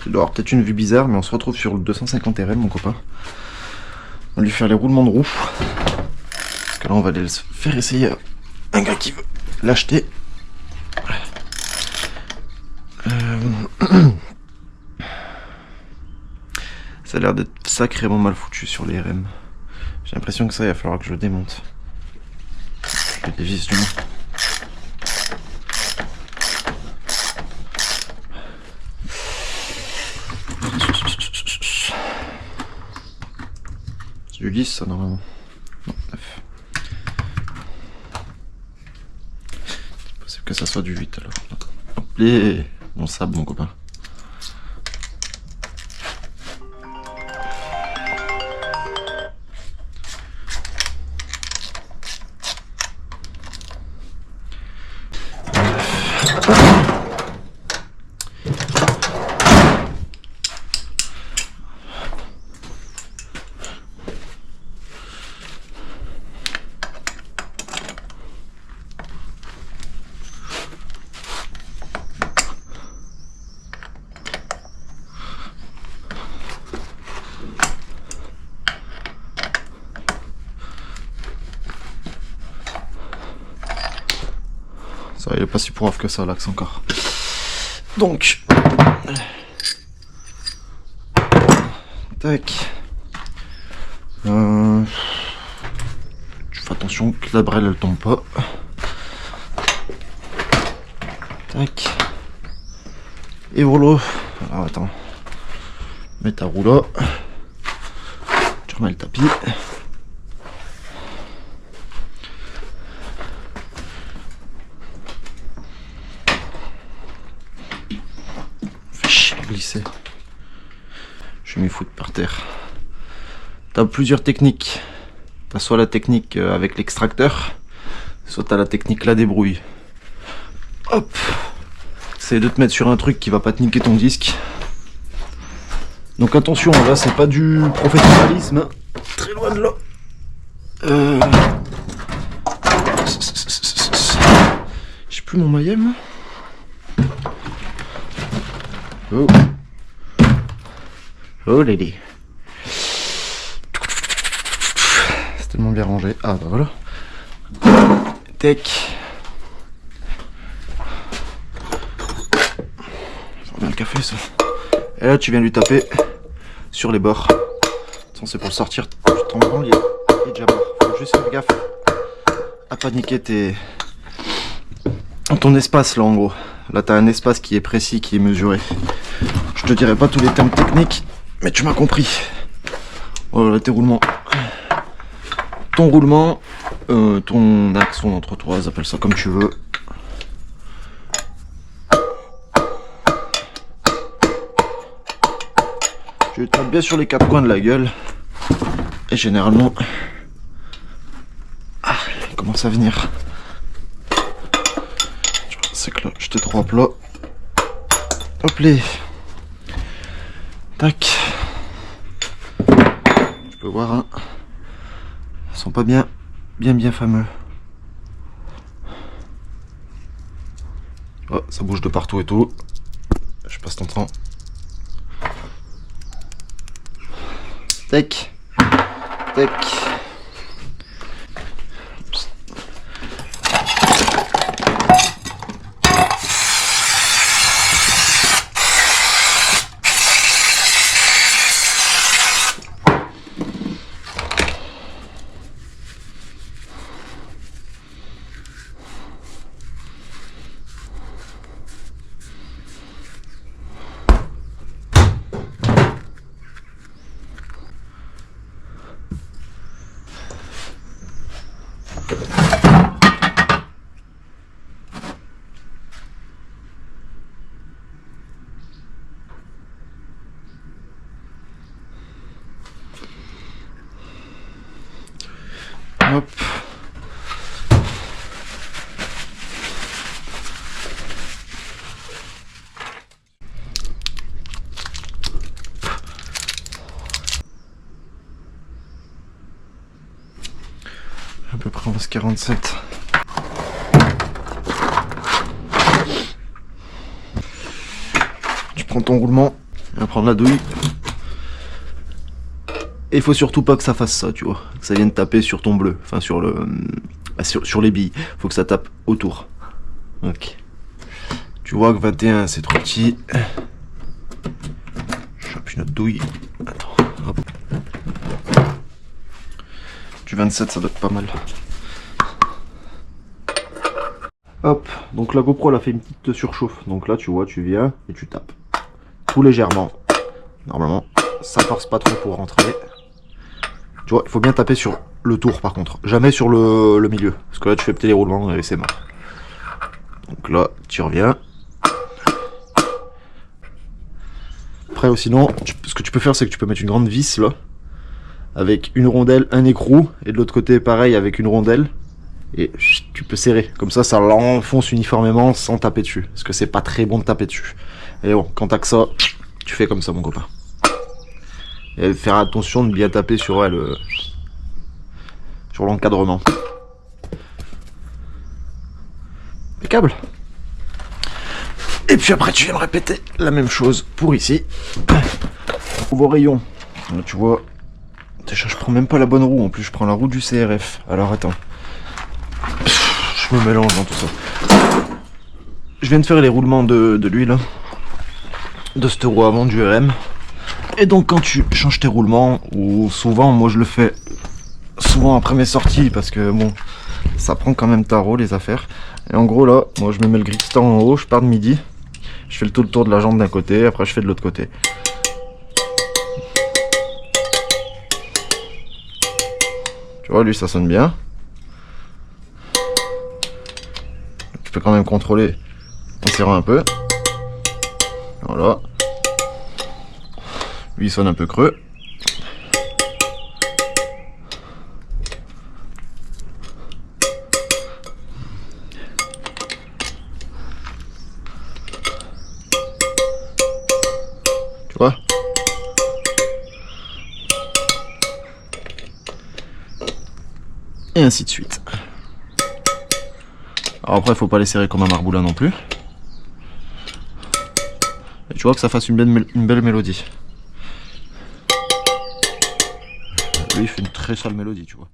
Il doit avoir peut-être une vue bizarre, mais on se retrouve sur le 250 RM, mon copain. On va lui faire les roulements de roue. Parce que là, on va aller faire essayer à un gars qui veut l'acheter. Ça a l'air d'être sacrément mal foutu sur les RM. J'ai l'impression que ça, il va falloir que je le démonte. Je le dévisse du moins. C'est du lisse, ça, normalement. Non, bref. C'est possible que ça soit du 8, alors. Hop, les... Mon sable, mon copain. Ça, il est pas si pourrave que ça, l'axe encore. Donc, tac. Tu fais attention que la brêle elle tombe pas. Tac. Et voilà. Alors attends. Mets ta roue là. Tu remets le tapis. Glisser. Je vais m'y foutre par terre. T'as plusieurs techniques. T'as soit la technique avec l'extracteur, soit t'as la technique la débrouille. Hop. C'est de te mettre sur un truc qui va pas te niquer ton disque. Donc attention, là c'est pas du professionnalisme, hein. Très loin de là. J'ai plus mon maillet, moi. Oh. Oh lady. C'est tellement bien rangé. Ah bah voilà. Tac. Ça revient le café ça. Et là tu viens lui taper sur les bords. C'est pour le sortir. Tu t'en branles, il est déjà mort. Faut juste faire gaffe à paniquer ton espace là en gros. Là t'as un espace qui est précis, qui est mesuré. Je te dirai pas tous les termes techniques, mais tu m'as compris. Voilà tes roulements. Ton roulement, ton axe, ton entretoise, appelle ça comme tu veux. Tu tapes bien sur les quatre coins de la gueule. Et généralement, il commence à venir. C'est que là, j'étais trop à plat. Hop les. Tac. Tu peux voir, hein. Ils sont pas bien fameux. Oh, ça bouge de partout et tout. Je passe ton temps. Tac. Tac. Hop. À peu près 11,47. Tu prends ton roulement, viens prendre la douille. Et il faut surtout pas que ça fasse ça, tu vois. Que ça vienne taper sur ton bleu. Enfin, sur le... sur les billes. Faut que ça tape autour. Ok. Tu vois que 21, c'est trop petit. Chope une autre douille. Attends, hop. Du 27, ça doit être pas mal. Hop, donc la GoPro elle a fait une petite surchauffe. Donc là, tu vois, tu viens et tu tapes. Tout légèrement. Normalement, ça force pas trop pour rentrer. Tu vois, il faut bien taper sur le tour par contre. Jamais sur le milieu. Parce que là, tu fais peut-être les roulements et c'est mort. Donc là, tu reviens. Après, sinon, ce que tu peux faire, c'est que tu peux mettre une grande vis là. Avec une rondelle, un écrou. Et de l'autre côté, pareil, avec une rondelle. Et tu peux serrer. Comme ça l'enfonce uniformément sans taper dessus. Parce que c'est pas très bon de taper dessus. Et bon, quand t'as que ça, tu fais comme ça, mon copain. Et faire attention de bien taper sur ouais, sur l'encadrement. Impeccable. Et puis après, tu viens me répéter la même chose pour ici. Vos rayons. Là, tu vois, déjà, je prends même pas la bonne roue. En plus, je prends la roue du CRF. Alors attends. Je me mélange dans tout ça. Je viens de faire les roulements de l'huile. De cette roue avant du RM. Et donc quand tu changes tes roulements, ou souvent, moi je le fais souvent après mes sorties, parce que bon, ça prend quand même tarot les affaires. Et en gros là, moi je me mets le grille-stand en haut, je pars de midi. Je fais tout le tour de la jambe d'un côté, après je fais de l'autre côté. Tu vois, lui ça sonne bien. Tu peux quand même contrôler en serrant un peu. Voilà. Lui il sonne un peu creux. Tu vois? Et ainsi de suite. Alors après, il faut pas les serrer comme un marboulin non plus. Et tu vois que ça fasse une belle mélodie. Lui, il fait une très sale mélodie, tu vois.